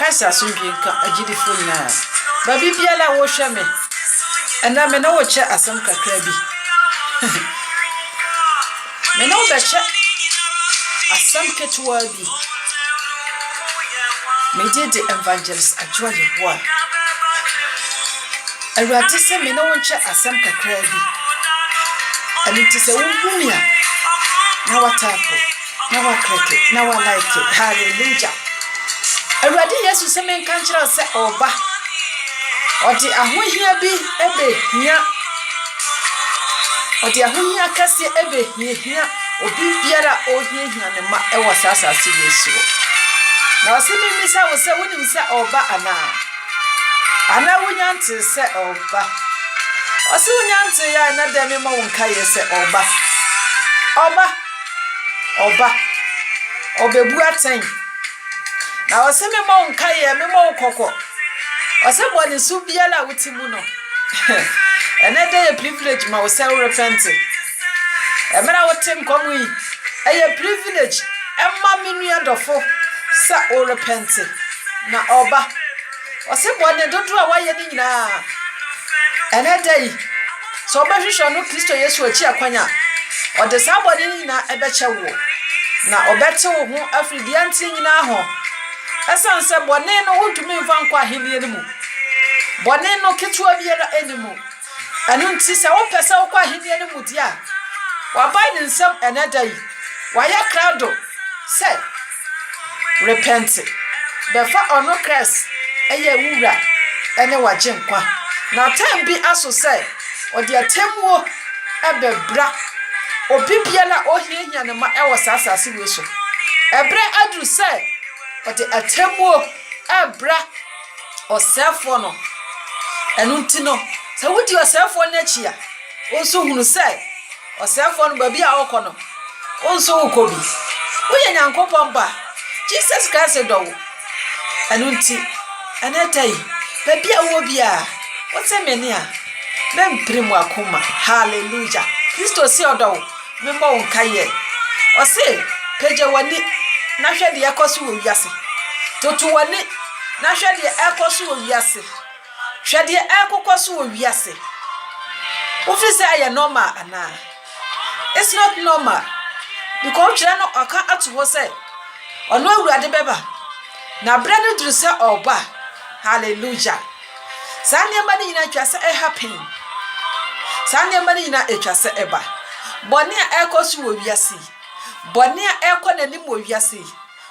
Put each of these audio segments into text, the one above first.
Christ asundwenka agidifo nyina ba bibiala wo hwe me ena me na wo che asem kakra bi me na wo be che asem ketwa bi me did the evangelist actually boy Awurade se me na wo che asem kakra bi ani ti se wo humia na watapo na wakreke na wa like hallelujah Awurade Yesu se men kan kira se oba odi ahohia bi ebehia odi ahohia kase ebehia obi biara ohihia ne ma ewo sasase Yesu na osimi misa wo se wonim se oba ana wunyante se oba osi wunyante ya na dem ma wonka ye se oba obebu aten na osimi ma wonka ye me ma wokoko osebo ni su biala wutimu no ene dey privilege ma wo se repent emra wotem komu yi eye privilege emma menu adofo sa o repent na oba osebo ni dodo a waye ni nyina ene dey so ba hwehwe no Kristo Yesu achi akwanya ode sa bode ni nyina ebeche wo na obete wo ho afridi anti nyina ho esan se bone no wontumi mfa nkwa henie mu bone no ketua biara enimu anu nti se wo pese wo kwa henie mu dia wa bai ni nsem enedai wa ya krado se repent befa ono Christ eye wura ene waje nkwa na time bi aso se odi atemuo ebebra obi biara ohiehia ne ma ewo sasase we so ebre adu se odi atemuo ebra osefo no enu nti no se wudi osefo na chi a onso hunu se osefo no babi a okono onso ukobi uye nyankopon ba Jesus Christ do enu nti enetai babi a wo bia wotemene a mempremu akoma hallelujah Kristo si odo membo nkaye ose peje wani na hwe de yakoso wo wiase toto wani na hwe de yakoso wo wiase hwe de yakoso wo wiase ofri say aye normal ana it's not normal because chira no aka atu ho say ono awurade beba na brado duru say oba hallelujah sanye mani nyina twa say e happen sanye mani nyina etwa say eba boni a ekoso wo wiase boni a ekọ nanim wo wiase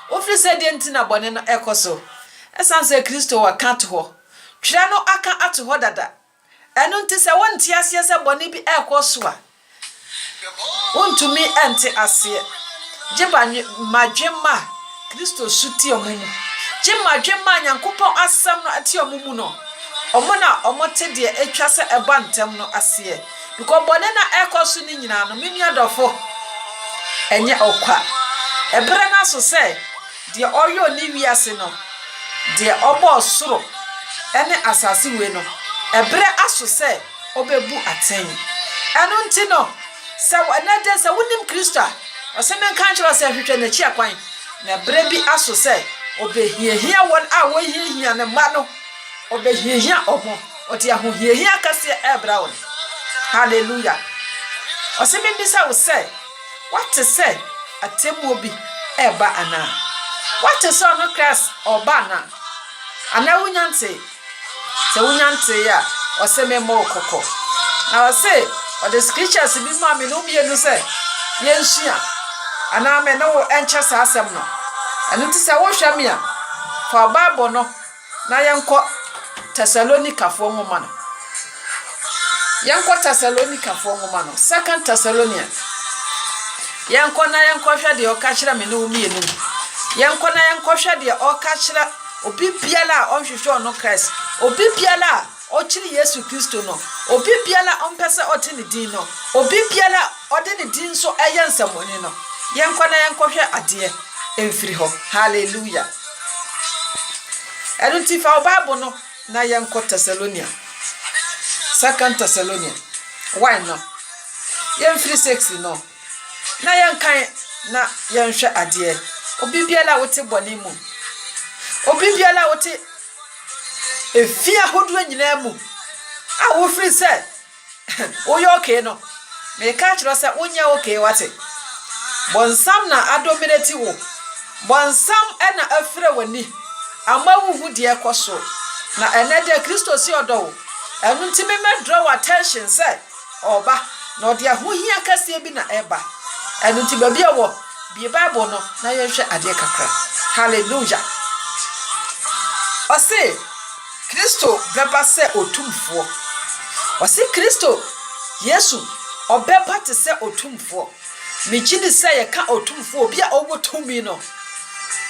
ofri say de ntina boni no ekoso esan say Kristo wa kat ho twira no aka atu ho dada enu nti say wonti ase say boni bi ekoso a wontumi ente ase jiba madwema Kristo suti omumu jimadwema nyankopon asam no ati omumu no omona omote de etwa say eba ntem no ase because boni na ekoso ni nyina no menu adofo enye okwa ebere na so say de oyo ni wiase no de obo soro ene asase we no ebere aso say obebu aten eno nti no say wanade say wonim Kristo o say men kan chiro say hwehwe na chi akwan na ebere bi aso say obehiehia won a wo hiehia ne ma no obehiehia omo odi ahohiehia kase ebra won hallelujah o say men bisa wo say what to say atemu obi eba ana what to say no Christ oba na ana wunyante se wunyante ya o se me mo kokko na o se o the scriptures bi ma me no bienu se yensua ana me no enche sa asem no anu ti se wo hwa me a for Bible no na yenko Thessalonica fo nwoma no yenko Thessalonica fo nwoma no 2 Thessalonians yanko na yanko hwa de okachira me no mienu yanko na yanko hwa de okachira obi biala onhwehwe ono Christ obi biala ochiri Yesu Kristo no obi biala ompese otini din no obi biala odini din so eyensamoni no yanko na yanko hwa ade emfiri ho hallelujah erunti fa Bible no na yanko Thessalonia 2 Thessalonian why no yemfiri 6 no na yankan na yanhwe ade obi biala wote bone mu obi biala wote efia hodo nyina mu a wo free say wo yo okay no me ka kiro say wonya okay wate bonsam na adominate wo bonsam na afre wani ama wo hu de ekoso na enede Kristo si odo enu ntime me draw attention say oba na ode ahohia kase bi na eba enu ntiba bi ewo bi Bible no na yehwe ade kakra hallelujah ose Kristo beba se otumfo ose Kristo Yesu obeba te se otumfo mejini se ye ka otumfo obi a owo tumi no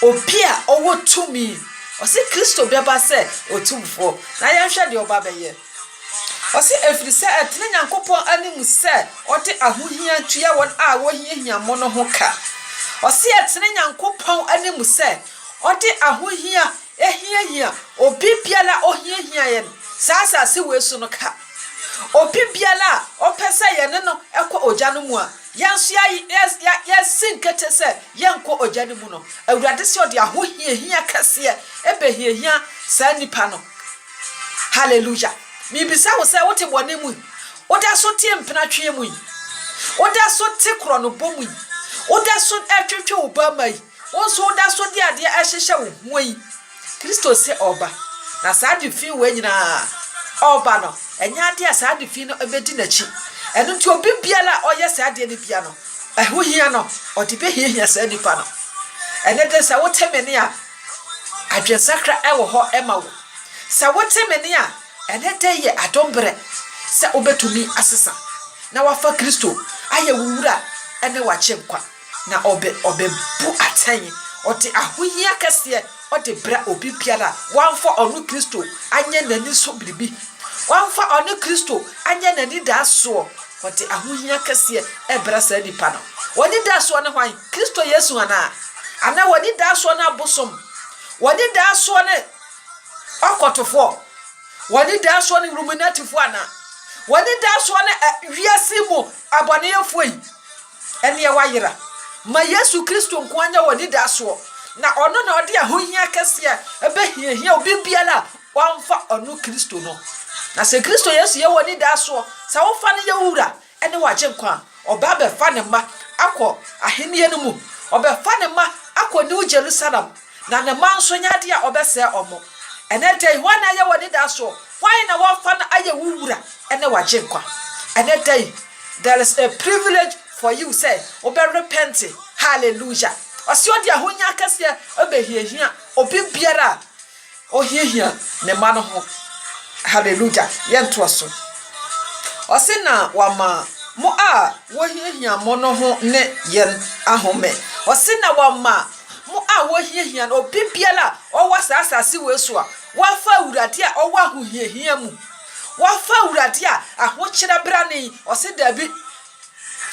obi a owo tumi ose Kristo beba se otumfo na yehwe de oba beye ose efiri se etene Nyankopon anim se ote ahohia tuya won a wo hiahia mo no ho ka ose etene Nyankopon anim se ote ahohia ehia obi biala ohiahia ye sasa se wesu no ka obi biala opese ye ne no ekọ oja no mu a yanso ya sinkete se yenko oja no mu no awurade se ode ahohiahia kase ebehiahia sa nipa no hallelujah mi bisa wo se wote bone mu oda so tie mpena twe mu oda so te kro no bom yi oda so atwetwe obama yi wonso oda so de ade ahyehye wo ho yi Kristo se oba na saadi fi we nyina oba no enya ade saadi fi no ebedi nachi eno nti obi biala oye saadi ne bia no eho hia no ode be hia saadi pa no ene de sa wote meni a adwensakra ewo ho ema wo sa wote meni a ene de ye adombre se obetumi asesa na wafa Kristo aye wuwura ene wachemkwa na obe bu atan ode ahohia kase ode bra obi biara wanfa onu Kristo anye nani so biribi wanfa onu Kristo anye nani da so ode ahohia kase ebra sa nipa no woni da so ne hwan Kristo Yesu ana woni da so na bosom woni da so ne okotofo woni da so ne ruminatifo ana woni da so ne wiasimo abone yefoi ene ye wayira ma Yesu Kristo nkwanya woni da so na ono na ode ahohia kase ebehiahia obi biala wanfa onu Kristo no na se Kristo Yesu ye woni da so sa wo fa ne ye wura ene waje nkwa oba be fa ne ma akọ ahenie no mu oba fa ne ma akọ New Jerusalem na ne manso nyade a obese omo ene dai wana ye woni da so why na wo fa na aye wura ene waje nkwa ene dai there is a privilege for you say obe repent hallelujah osi odi ahonya kase obehiahia obi biara ohiahia ne ma no ho hallelujah yento so osi na wama mo a wohiahia mo no ho ne yen ahome osi na wama mo a wohiahia no obi biara owa asase wesu a wafa urade a owa hohiahia mu wafa urade a ahokyera brane osi dabi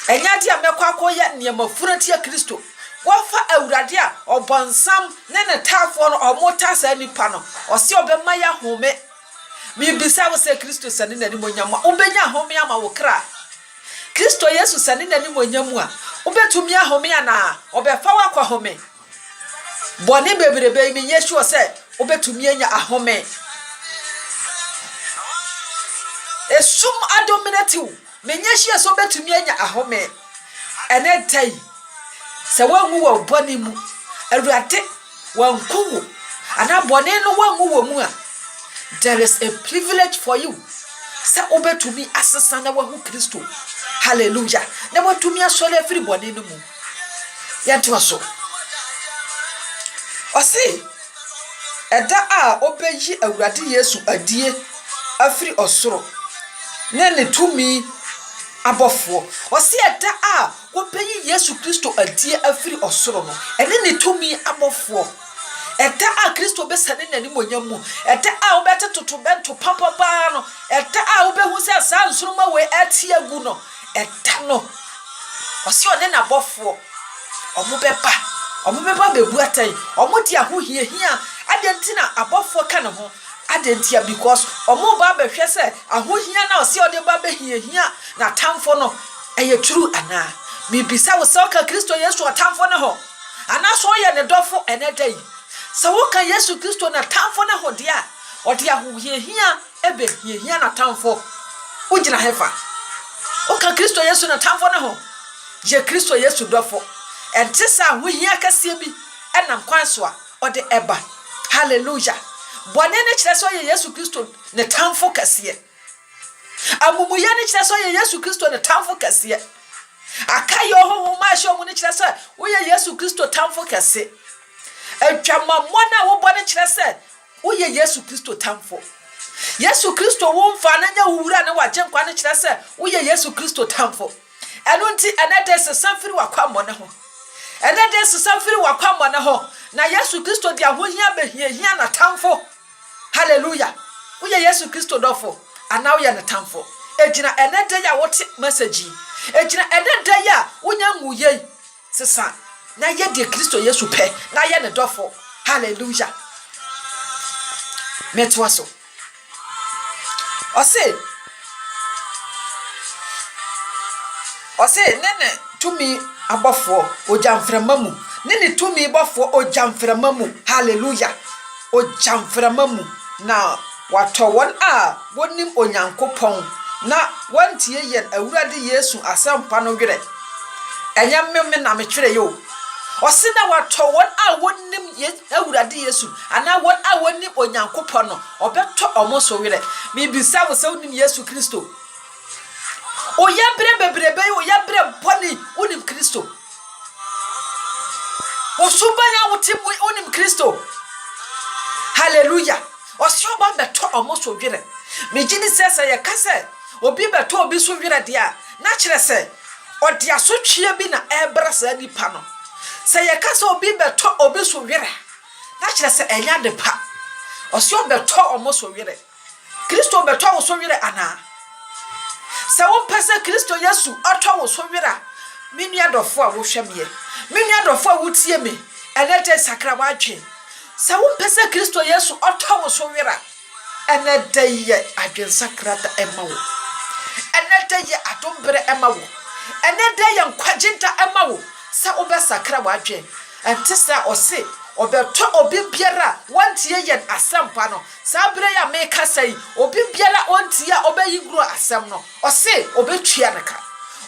enyade a mekwa ye niema furatia Kristo wafa awurade a obonsam ne tafo no omota sa nipa no osi obema ya home mi bisa wo se Kristo sane nani monyam a obenya home ama wo kra Kristo Yesu sane nani monyam a obetumi ahome ana obefa wakwa home boni bebrebe mi Yesu se obetumi anya ahome esum adominative menyehia so obetumi anya ahome ene tai se wangu wo boni mu awurade wanku ana boni no wangu wo mu a there is a privilege for you se obetumi asesa na wahu Kristo hallelujah na watumi asole afiri boni no mu yanto so ose eda a obeyi awurade Yesu adie afiri osoro ne tumi abofo osi eda a wopeyi Yesu Kristo adie afiri osoro no ene ne tumi abofo eda a Kristo besane nani monyamu eda a wobete totobento papapa no eda a wobehu se sa nsoroma we atia gu no eda no osi one na abofo omubeba bebu atai omudi ahohiahia adentina abofo ka ne ho adentia because omo ba behwe se ahohia na osi ode ba behiahia na tamfo no eye true ana mi bisa wo se ka Kristo Yesu atamfo ne ho ana so ye ne dofo ene dai Sa woka Yesu Kristo na tamfo na hodia odi ahohiahia ebe hiahia na tamfo ugina hefa oka Kristo Yesu na tamfo na ho je Kristo Yesu dofo ente sa ahohia kase bi enam kwanso a odi eba hallelujah bone ne kire so ye Yesu Kristo ne tamfo kase amumuya ne kire so ye Yesu Kristo ne tamfo kase akayo ho ma hye mu ne kire so wo ye Yesu Kristo tamfo kase Etwamamona wo bone kire se wo ye Yesu Kristo tamfo Yesu Kristo wo mfa na nya wura na waje nkwa ne kire se wo ye Yesu Kristo tamfo eno nti enede se sanfiri wakwammo ne ho enede se sanfiri wakwammo ne ho na Yesu Kristo dia hohia behia na tamfo hallelujah wo ye Yesu Kristo dofo ana wo ye na tamfo ejina enede ya wote message ejina enede ya wonya nguye sesa na ye de Kristo Yesu pe na ye ne dofo hallelujah metwaso ose nene tumi abofo ojamframamu nene tumi bofo ojamframamu hallelujah ojamframamu na wato won a wonim onyankopon na wantie yen awurade Yesu asampa no gwere enyam me na metwere yo osina wato won a wonim awurade Yesu ana won a wonim onyankopon no obeto omoso were bibisa wo se wonim Yesu Kristo oyabre bebrebe oyabre boni wonim Kristo osubanya wotim wonim Kristo hallelujah osoba beto omoso were megini sese ye kase obi beto obi so were dia na kire se odi asotwe bi na ebra sa nipa no se ye kase obi beto obi so were na kire se enya de pa oso beto omoso were Kristo beto wo so were ana se wo pese Kristo Yesu oto wo so were menu adofo a wo hwemye menu adofo a wo tie me enete sakra wadwe se wo pese Kristo Yesu oto wo so were enede ye adwen sakra da emawo enede ye adombre emawo enede ye nkwagenta emawo se wo be sakra wadwe entisa ose obeto obi biara wantie yen asampa no sabre ya meka sai obi biara ontia obeyigro asam no ose obetwia neka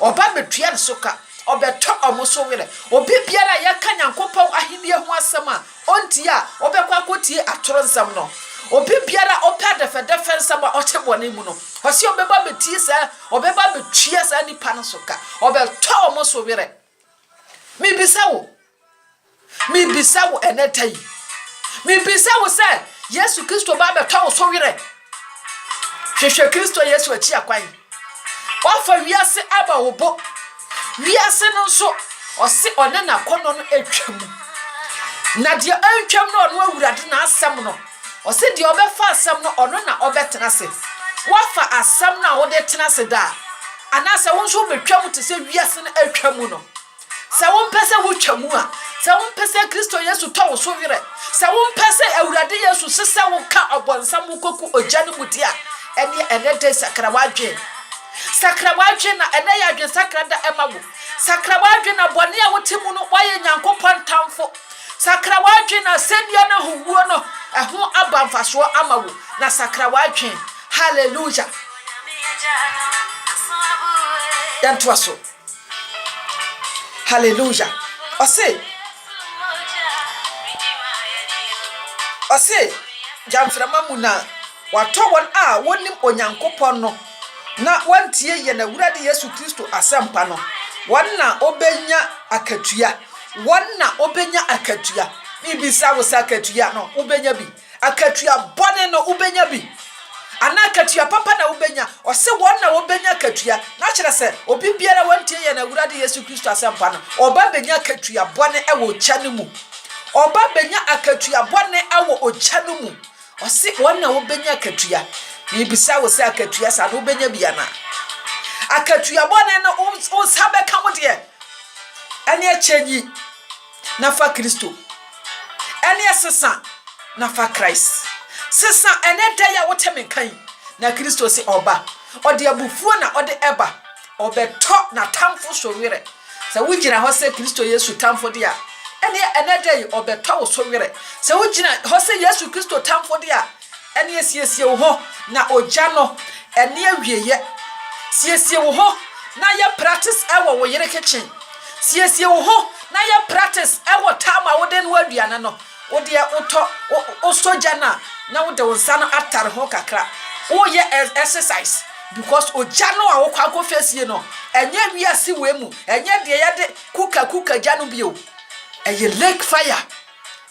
oba betwia nsoka obeto omoso wele obi biara yaka nyankopon ahenie ho asam a ontia obekwa kotie atoro nsam no obi biara opa defe nsam a otebone mu no ose obeba betie sa obeba betwia sa nipa nsoka obeto omoso wele mibisa wo enetai mibisa wo se Yesu Kristo ba beto wo so were hwehwe Kristo Yesu achi akwan ofa wiase aba wo bo wiase no so ose one na kono no atwam na de antwam no ono awurade na asem no ose de obefa asem no ono na obetena se wafa asem na wo de tena se da anase wo nso betwam te se wiase no atwam no se wo mpese wo twamu a se wo mpese Kristo Yesu to wo so were se wo mpese awurade Yesu sese wo ka obonsam koku ojane mudia ene enede sakra wadwe na ene ya dwe sakra da emawo sakra wadwe na bone a wotimu no waye nyankopon tamfo sakra wadwe na sedia na huwo no eho abamfaso amawo na sakra wadwe hallelujah yantoaso hallelujah ose jamframa mu na wato won a wonim onyankopon no na wantie ye na wurade Yesu Kristo asampa no wonna obenya akatua bibisa wo sakatua no obenya bi akatua bone no obenya bi ana akatua papa na obenya ose wonna obenya akatua na kire se obi biara wantie ye na wurade Yesu Kristo asampa no oba benya akatua bone ewo chane mu oba benya akatua bone ewo ochane mu ose wonna obenya akatua bibisa wo sakatua sa no obenya biana akatua bone no o sabe ka mo de ene achenyi na fa Kristo ene sesa na fa Christ sesa ene da ya wotemenkan na Kristo se oba ode abufuo na ode eba obeto na tamfo so were se wujira ho se Kristo Yesu tamfo dia ene enedai obeto wo so were se wo gina ho se Yesu Kristo tamfo de a ene asiesie wo ho na ogya no ene awieye siesie wo ho na ye practice ewo wo yere kitchen siesie wo ho na ye practice ewo tama wo de no aduane no wo de oto osogya na wo de wo nsa no atare ho kakra wo ye exercise because ogya no a wo kwa akofesie no enye wiase wemu enye de ye de kuka gya no bio eye lake fire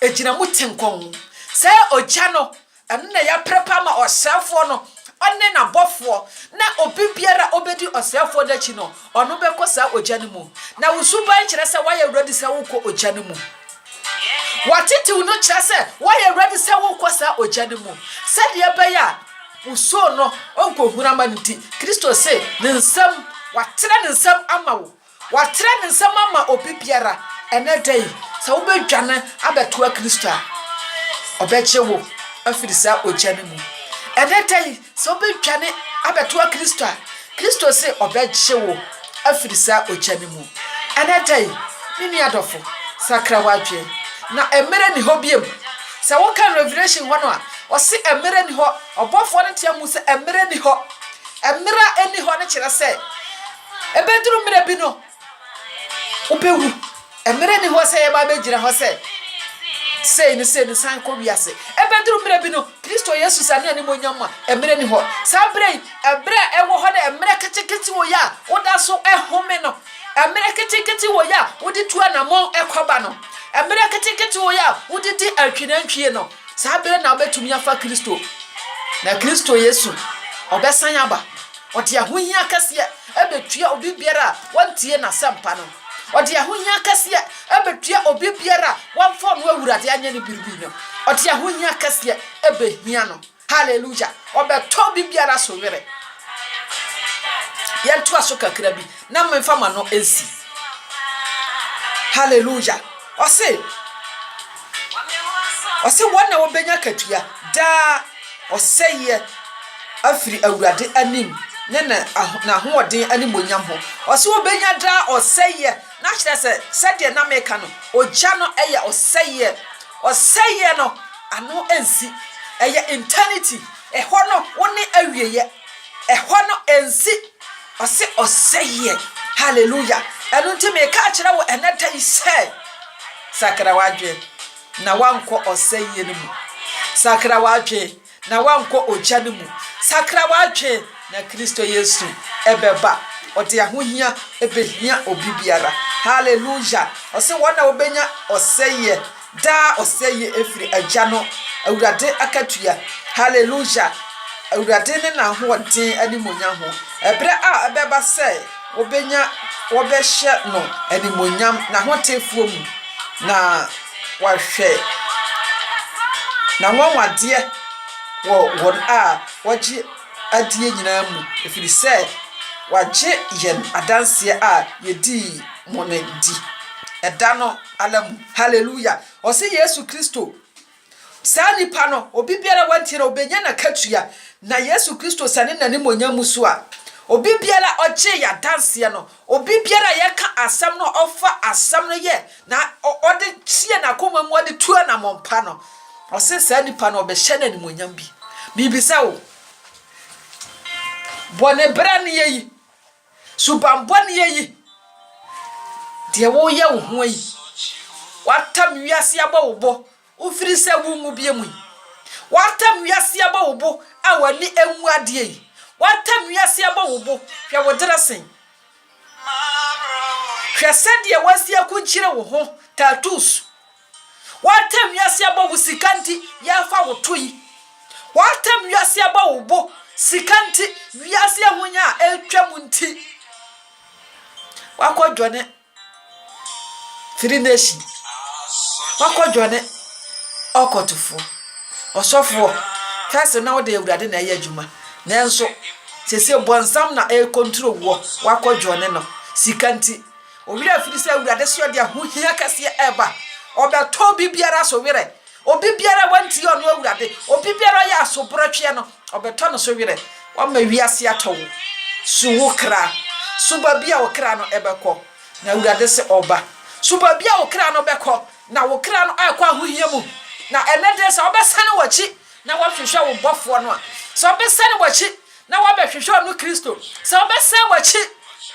ejina mutenkon se ogya no na ya prepare ma osefo no one na bofo na obibiara obedi osefo dachi no ono bekosa ogya no mu na wusuban kire se why ready se wo ko ogya no mu watiti uno kire se why ready se wo ko sa ogya no mu se de beya uso no onko hunama nti Kristo se ne nsam watra ne nsam ama wo watra ne nsam ama obibiara enedai se wo bedwane abeto a Kristo a obeche wo afirisa ogya no mu enedai se wo bedwane abeto a Kristo a Kristo se obeche wo afirisa ogya no mu enedai nini adofo sakra wadwe na emere ni hobiem se wo kan revelation ho no a o se emere ni ho obofo ne tia mu se emere ni ho emera eni ho ne kire se ebeduru mere bi no obewu emere ni ho se ye ba begira ho se sei ni san ko wiase ebeduru mere bi no Kristo Jesus ane ani monyam emere ni ho sabre ebre ewo ho de emere keteketi wo ya woda so ehome no emere keteketi wo ya wodi tuwa na mon ekoba no emere keteketi wo ya wodi di atwenantwie no sabre na obetumi afa Kristo na Kristo Yesu obesan aba odi ahohia kase ebetua obibiara wantie na sampa no odi ahohia kase ebetua obibiara wanfo no awurade anya ne birbi no odi ahohia kase ebehia no hallelujah obeto obibiara so were yentu aso kakra bi na memfa ma no esi hallelujah ose wona wo benya katua da oseye afiri awurade anim na hoɔden animonyam ho ɔse obenya da ɔsɛyɛ na kyerɛ sɛ na meka no ogya no ɛyɛ ɔsɛyɛ no ano ensi ɛyɛ eternity ɛhɔ no wone awieyɛ ɛhɔ no ensi ɔse ɔsɛyɛ hallelujah ɛno nti meka kyerɛ wo ɛnɛta isɛ sakra wadwe na wankɔ ɔsɛyɛ no mu sakra wadwe na wankɔ ogya no mu sakra wadwe na Kristo Yesu ebeba odi ahohia ebehia obibiara hallelujah ose wona obenya oseye da oseye efiri agya no awurade akatua hallelujah awurade ne na hoɔden animonyam ho ebre a ebeba sɛ obenya wobɛhye no animonyam na hotefuo mu na wahwɛ na wɔwade won a wɔgye adie nyina mu efiri sɛ wagye yen adanse a yedi monedi ɛda no alam hallelujah ɔse Yesu Kristo saa nipa no obibiara wantie na obenya na katua na Yesu Kristo sane na ne monyamu so a obibiara ɔgye ya adanse no obibiara yɛka asam no ɔfa asam no yɛ na ɔde tie na koma mu ɔde tua na mompa no ɔse saa nipa no ɔbɛhyɛ na ne monyam bi bibisa wo bone brane yi suban bone yi de wo ye wo ho yi watam wiase aba wo bo ufiri se wo ngu biemu watam wiase aba wo bo a wani emu ade yi watam wiase aba wo bo hwe wo dressing hwe sede wasi akunchire wo ho tattoos watam wiase aba wo sikanti ya fa wo toyi watam wiase aba wo bo sikanti wiase ahonya etwa munti wakodwane free nation wakodwane okotufo osofo fase na wode awurade na eya adwuma nanso sese bonsam na e control wo wakodwane no sikanti owira afiri se awurade so de ahohia kase eba obeto bibiara so were obibiara wanti ono awurade obibiara ya asoborotwe no obeto no so were wama wiase atowo suwo kra suba bia wo kra no ebekọ na awurade se oba suba bia wo kra no bekọ na wo kra no akwa hohia mu na enede se obesane wachi na wahwehwe wo bofo no a se obesane wachi na wabehwehwe no Kristo se obesane wachi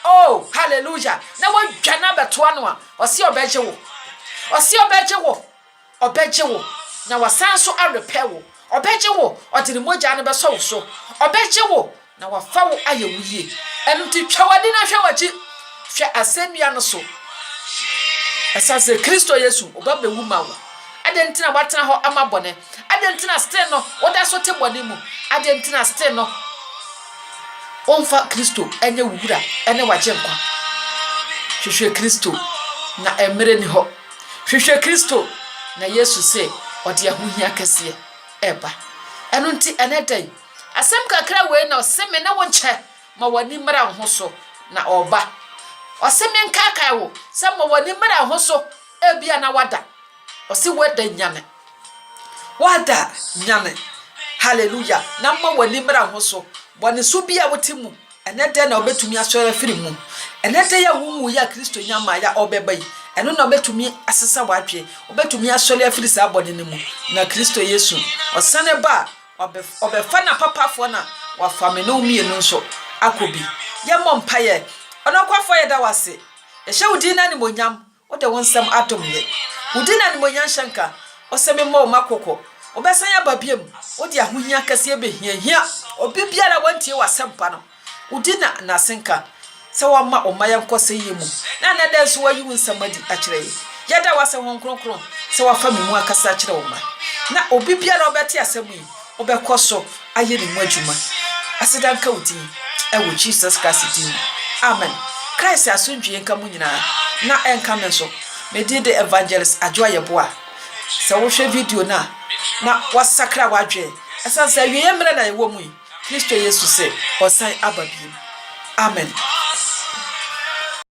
oh hallelujah na wadwana beto no a ose obeje wo na wasan so arepe wo obeje wo odire moja no beso wo so obeje wo na wafa wo ayewuye enti twawade na hwe wachi hwe asennua no so asase Kristo Yesu obabe wuma wo adentina watena ho amabone adentina still no oda so te bone mu adentina still no onfa Kristo enye wuhura ene waje nkwa hwehwe Kristo na emere ni ho hwehwe Kristo na Yesu se ode ahohia kese eba eno nti enedai asem kakra we na oseme na wonche ma wani mra ho so na oba oseme nkaka wo se ma wani mra ho so ebia na wada osi wada nyane hallelujah na ma wani mra ho so bone so bia wotimu enede na obetumi asore firi mu enede ya wumu ya Kristo nyama ya obebai eno na obetumi asesa wadwe obetumi asore afiri sa bone ne mu na Kristo Yesu osane ba obefa na papafo na wafame no mienu nso akobi ye mompaye onokwafo ye da wase ehye udina ni monyam ode wonsam atomye udina ni monyan shanka oseme mo makoko obesan ya babiem ode ahohia kase behia obibiara wantie wasempa no udina na senka se wama omaya nkose yemu na na da so wayi wonsamadi akire ye da wase honkronkron se wafa memu akasa akire wo ma na obibiara obeti asemu yi obekoso aye ni mu adwuma asidanka udin ewo Jesus Christ din amen Christ asundwie nka mu nyina na enka me so me di the evangelist Adwoa boa se wo hwe video na wasakra wadwe esanse wiye mre na yewo mu Kristo Yesu se osan ababiem amen.